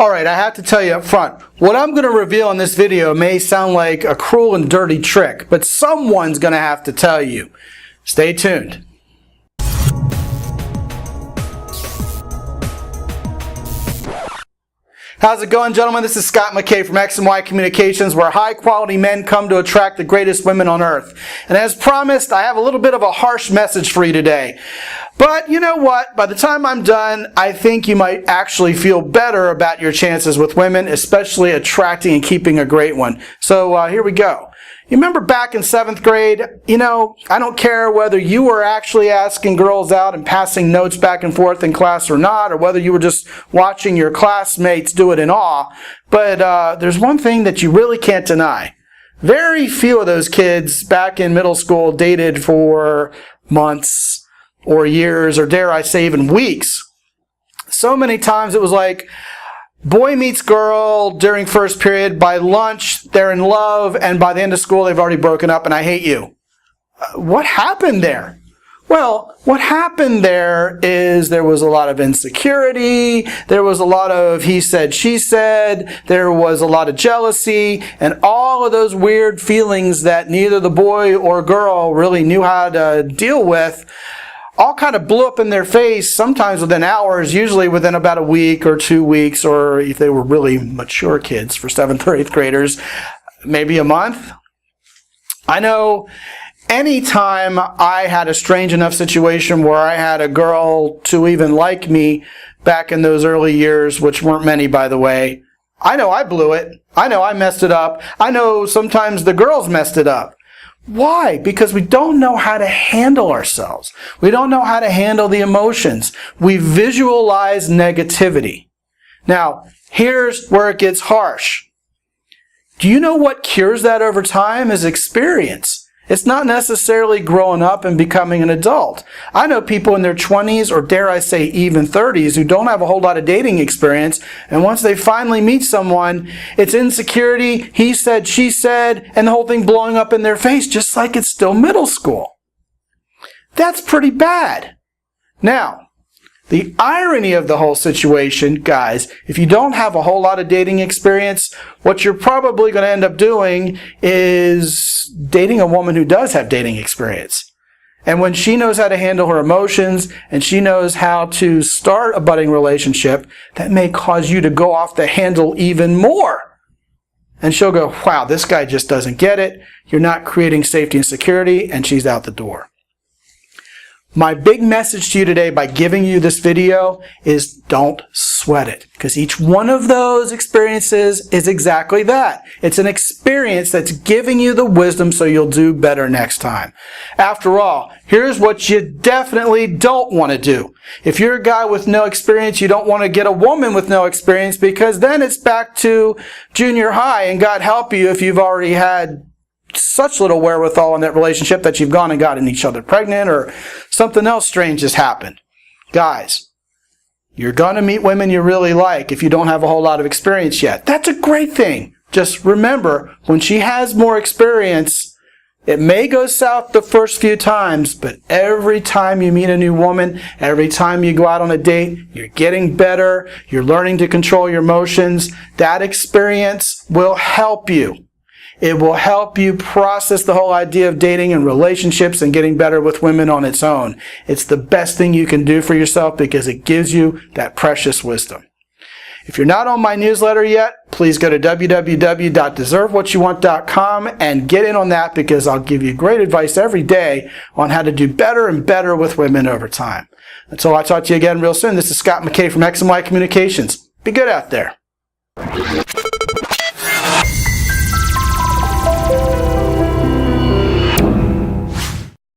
Alright, I have to tell you up front, what I'm going to reveal in this video may sound like a cruel and dirty trick, but someone's going to have to tell you. Stay tuned. How's it going, gentlemen? This is Scott McKay from X and Y Communications, where high-quality men come to attract the greatest women on earth. And as promised, I have a little bit of a harsh message for you today. But you know what? By the time I'm done, I think you might actually feel better about your chances with women, especially attracting and keeping a great one. So here we go. You remember back in 7th grade, I don't care whether you were actually asking girls out and passing notes back and forth in class or not, or whether you were just watching your classmates do it in awe, but there's one thing that you really can't deny. Very few of those kids back in middle school dated for months or years, or dare I say even weeks. So many times it was like, boy meets girl during first period, by lunch they're in love, and by the end of school they've already broken up and I hate you. What happened there? Well, what happened there is there was a lot of insecurity, there was a lot of he said, she said, there was a lot of jealousy, and all of those weird feelings that neither the boy or girl really knew how to deal with all kind of blew up in their face, sometimes within hours, usually within about a week or 2 weeks, or if they were really mature kids for 7th or 8th graders, maybe a month. I know anytime I had a strange enough situation where I had a girl to even like me back in those early years, which weren't many, by the way, I know I blew it. I know I messed it up. I know sometimes the girls messed it up. Why? Because we don't know how to handle ourselves. We don't know how to handle the emotions. We visualize negativity. Now, here's where it gets harsh. Do you know what cures that over time? Is experience. It's not necessarily growing up and becoming an adult. I know people in their 20s, or dare I say even 30s, who don't have a whole lot of dating experience, and once they finally meet someone, it's insecurity, he said, she said, and the whole thing blowing up in their face just like it's still middle school. That's pretty bad. Now, the irony of the whole situation, guys, if you don't have a whole lot of dating experience, what you're probably going to end up doing is dating a woman who does have dating experience. And when she knows how to handle her emotions and she knows how to start a budding relationship, that may cause you to go off the handle even more. And she'll go, wow, this guy just doesn't get it. You're not creating safety and security, and she's out the door. My big message to you today by giving you this video is don't sweat it. Because each one of those experiences is exactly that. It's an experience that's giving you the wisdom so you'll do better next time. After all, here's what you definitely don't want to do. If you're a guy with no experience, you don't want to get a woman with no experience, because then it's back to junior high, and God help you if you've already had such little wherewithal in that relationship that you've gone and gotten each other pregnant, or something else strange has happened. Guys, you're going to meet women you really like if you don't have a whole lot of experience yet. That's a great thing. Just remember, when she has more experience, it may go south the first few times, but every time you meet a new woman, every time you go out on a date, you're getting better, you're learning to control your emotions. That experience will help you. It will help you process the whole idea of dating and relationships and getting better with women on its own. It's the best thing you can do for yourself because it gives you that precious wisdom. If you're not on my newsletter yet, please go to www.deservewhatyouwant.com and get in on that, because I'll give you great advice every day on how to do better and better with women over time. Until I talk to you again real soon, this is Scott McKay from X and Y Communications. Be good out there.